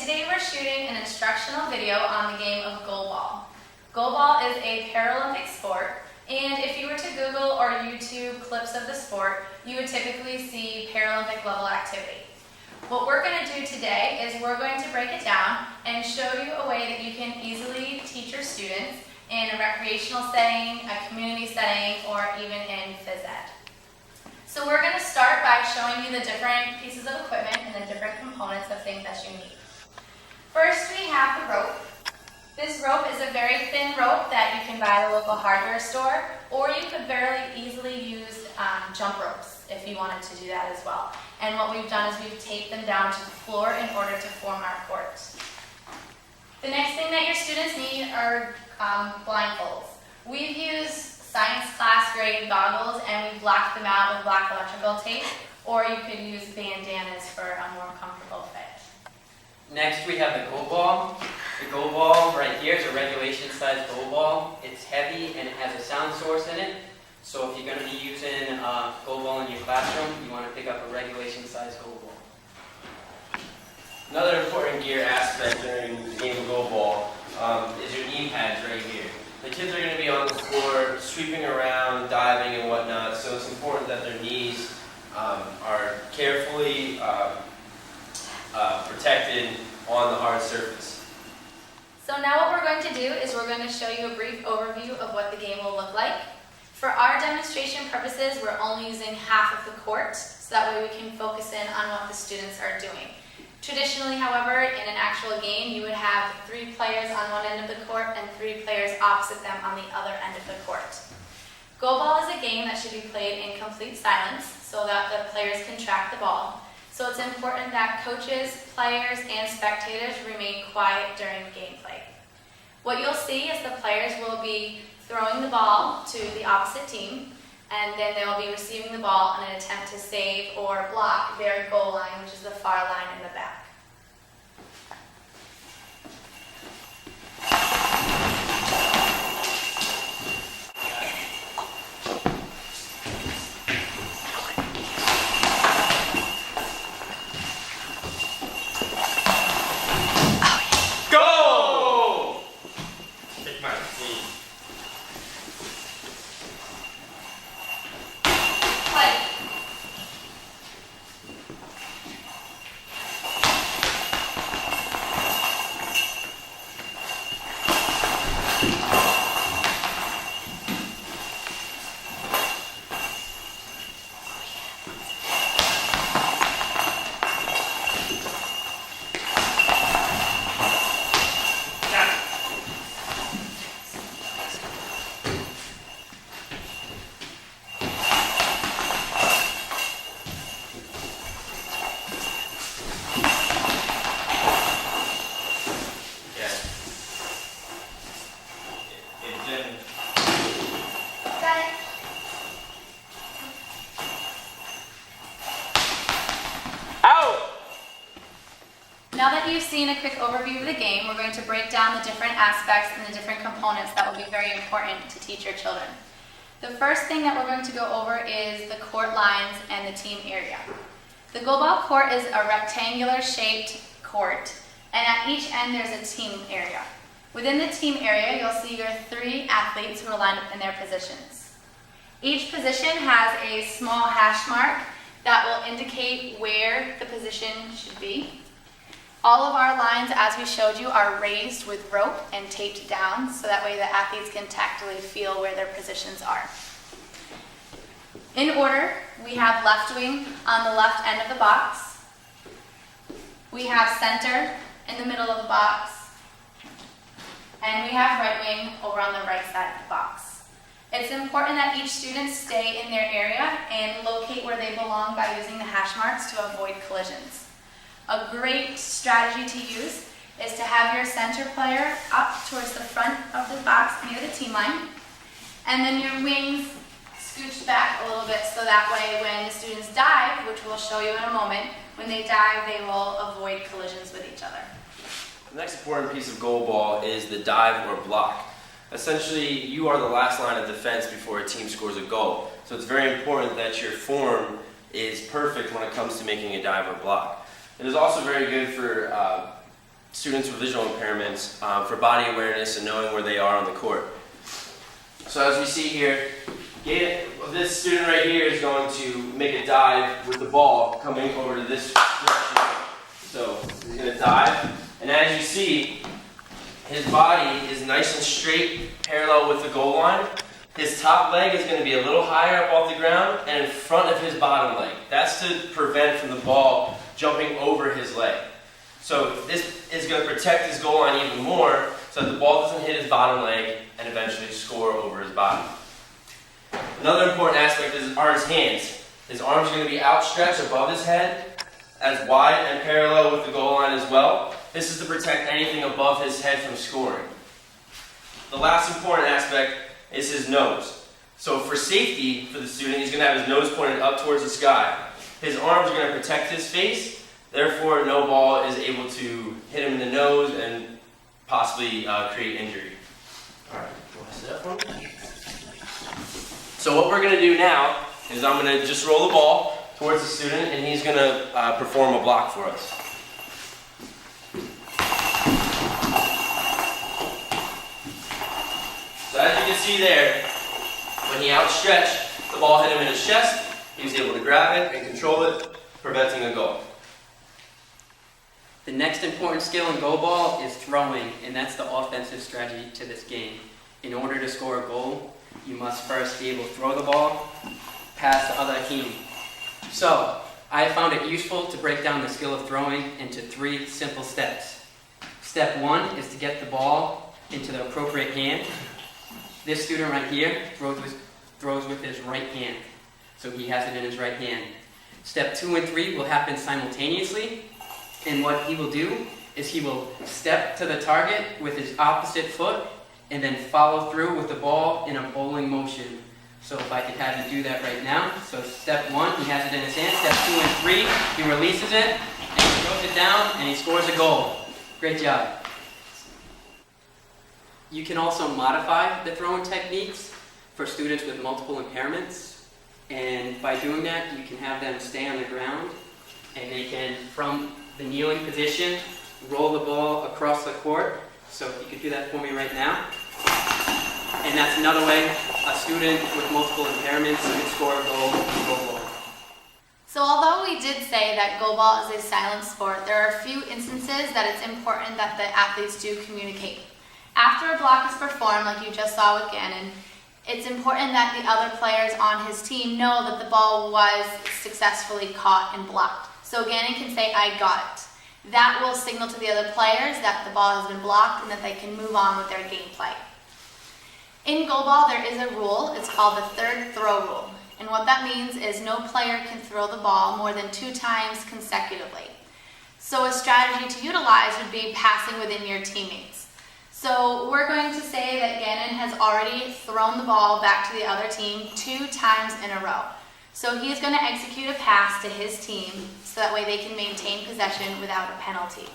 today we're shooting an instructional video on the game of goalball. Goalball is a Paralympic sport, and if you were to Google or YouTube clips of the sport, you would typically see Paralympic level activity. What we're going to do today is we're going to break it down and show you a way that you can easily teach your students in a recreational setting, a community setting, or even in phys ed. So we're going to start by showing you the different pieces of equipment and the different components of things that you need. First, we have the rope. This rope is a very thin rope that you can buy at a local hardware store, or you could very easily use jump ropes if you wanted to do that as well. And what we've done is we've taped them down to the floor in order to form our court. The next thing that your students need are blindfolds. We've used science class grade goggles and we've blocked them out with black electrical tape, or you could use bandanas for a more comfortable fit. Next we have the Goalball. The Goalball right here is a regulation size Goalball. It's heavy and it has a sound source in it. So if you're going to be using a Goalball in your classroom, you want to pick up a regulation size Goalball. Another important gear aspect during the game of Goalball is your knee pads right here. The kids are going to be on the floor, sweeping around, diving and whatnot, so it's important that their knees are carefully protected on the hard surface. So now what we're going to do is we're going to show you a brief overview of what the game will look like. For our demonstration purposes, we're only using half of the court, so that way we can focus in on what the students are doing. Traditionally, however, in an actual game, you would have 3 players on one end of the court and 3 players opposite them on the other end of the court. Goalball is a game that should be played in complete silence so that the players can track the ball. So it's important that coaches, players, and spectators remain quiet during gameplay. What you'll see is the players will be throwing the ball to the opposite team, and then they'll be receiving the ball in an attempt to save or block their goal line, which is the far line in the back. Now that you've seen a quick overview of the game, we're going to break down the different aspects and the different components that will be very important to teach your children. The first thing that we're going to go over is the court lines and the team area. The goalball court is a rectangular shaped court, and at each end there's a team area. Within the team area, you'll see your 3 athletes who are lined up in their positions. Each position has a small hash mark that will indicate where the position should be. All of our lines, as we showed you, are raised with rope and taped down, so that way the athletes can tactily feel where their positions are. In order, we have left wing on the left end of the box. We have center in the middle of the box. And we have right wing over on the right side of the box. It's important that each student stay in their area and locate where they belong by using the hash marks to avoid collisions. A great strategy to use is to have your center player up towards the front of the box near the team line, and then your wings scooched back a little bit so that way when the students dive, which we'll show you in a moment, when they dive they will avoid collisions with each other. The next important piece of goalball is the dive or block. Essentially, you are the last line of defense before a team scores a goal. So it's very important that your form is perfect when it comes to making a dive or block. It is also very good for students with visual impairments for body awareness and knowing where they are on the court. So as we see here, this student right here is going to make a dive with the ball coming over to this direction. So he's going to dive, and as you see, his body is nice and straight, parallel with the goal line. His top leg is going to be a little higher up off the ground and in front of his bottom leg. That's to prevent from the ball jumping over his leg. So this is going to protect his goal line even more so that the ball doesn't hit his bottom leg and eventually score over his body. Another important aspect are his hands. His arms are going to be outstretched above his head, as wide and parallel with the goal line as well. This is to protect anything above his head from scoring. The last important aspect is his nose. So for safety for the student, he's going to have his nose pointed up towards the sky. His arms are going to protect his face, therefore no ball is able to hit him in the nose and possibly create injury. Alright, you want to sit up for me? So what we're going to do now is I'm going to just roll the ball towards the student and he's going to perform a block for us. So as you can see there, when he outstretched, the ball hit him in his chest. He was able to grab it and control it, preventing a goal. The next important skill in goalball is throwing, and that's the offensive strategy to this game. In order to score a goal, you must first be able to throw the ball past the other team. So, I found it useful to break down the skill of throwing into 3 simple steps. Step 1 is to get the ball into the appropriate hand. This student right here throws with his right hand, so he has it in his right hand. Step 2 and 3 will happen simultaneously, and what he will do is he will step to the target with his opposite foot and then follow through with the ball in a bowling motion. So if I could have you do that right now. So step 1, he has it in his hand. Step 2 and 3, he releases it, and he throws it down, and he scores a goal. Great job. You can also modify the throwing techniques for students with multiple impairments. And by doing that, you can have them stay on the ground, and they can, from the kneeling position, roll the ball across the court. So if you could do that for me right now. And that's another way a student with multiple impairments can score a goal in goalball. So although we did say that goalball is a silent sport, there are a few instances that it's important that the athletes do communicate. After a block is performed, like you just saw with Gannon, it's important that the other players on his team know that the ball was successfully caught and blocked. So Gannon can say, "I got it." That will signal to the other players that the ball has been blocked and that they can move on with their gameplay. In goalball, there is a rule. It's called the third throw rule. And what that means is no player can throw the ball more than 2 times consecutively. So a strategy to utilize would be passing within your teammates. So we're going to say that Gannon has already thrown the ball back to the other team 2 times in a row. So he's going to execute a pass to his team so that way they can maintain possession without a penalty.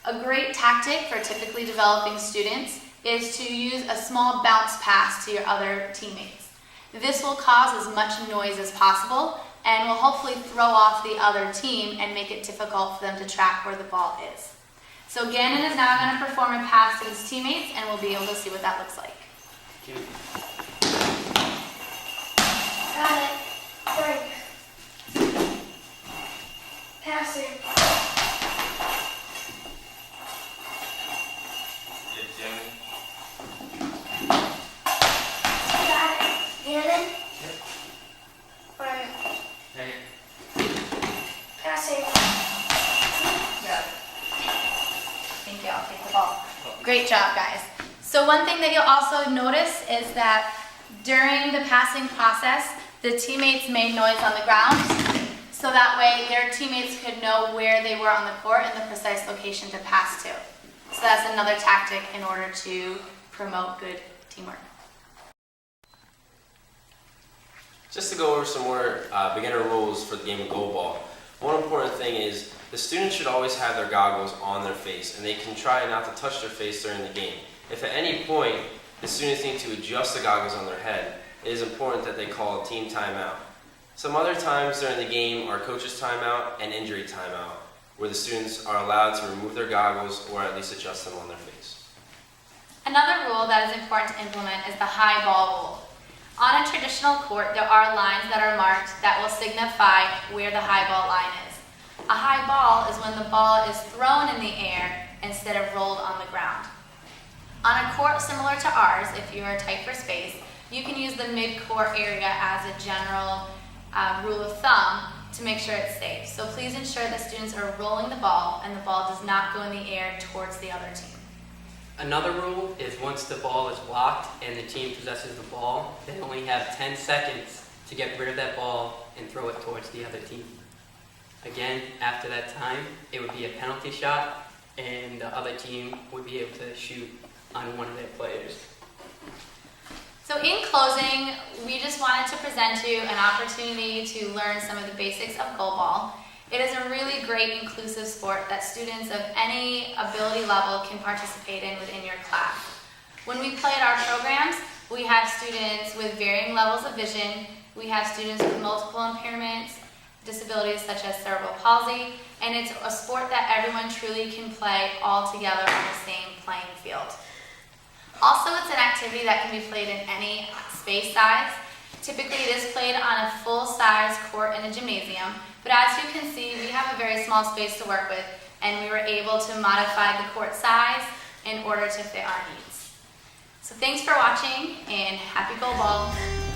A great tactic for typically developing students is to use a small bounce pass to your other teammates. This will cause as much noise as possible and will hopefully throw off the other team and make it difficult for them to track where the ball is. So Gannon is now going to perform a pass to his teammates, and we'll be able to see what that looks like. Got it. Break. Passing. Got it. Gannon. Yep. Right. Okay. Passing. Good. Thank you. I'll take the ball. Great job, guys. So one thing that you'll also notice is that during the passing process, the teammates made noise on the ground, so that way their teammates could know where they were on the court and the precise location to pass to. So that's another tactic in order to promote good teamwork. Just to go over some more beginner rules for the game of goalball. One important thing is the students should always have their goggles on their face, and they can try not to touch their face during the game. If at any point the students need to adjust the goggles on their head, it is important that they call a team timeout. Some other times during the game are coach's timeout and injury timeout. where the students are allowed to remove their goggles or at least adjust them on their face. Another rule that is important to implement is the high ball rule. On a traditional court, there are lines that are marked that will signify where the high ball line is. A high ball is when the ball is thrown in the air instead of rolled on the ground. On a court similar to ours, if you are tight for space, you can use the mid-court area as a general rule of thumb to make sure it's safe. So please ensure that students are rolling the ball and the ball does not go in the air towards the other team. Another rule is once the ball is blocked and the team possesses the ball, they only have 10 seconds to get rid of that ball and throw it towards the other team. Again, after that time, it would be a penalty shot and the other team would be able to shoot on one of their players. So in closing, we just wanted to present you an opportunity to learn some of the basics of goalball. It is a really great inclusive sport that students of any ability level can participate in within your class. When we play at our programs, we have students with varying levels of vision, we have students with multiple impairments, disabilities such as cerebral palsy, and it's a sport that everyone truly can play all together on the same playing field. Also, it's an activity that can be played in any space size. Typically, it is played on a full-size court in a gymnasium, but as you can see, we have a very small space to work with, and we were able to modify the court size in order to fit our needs. So thanks for watching, and happy goalball!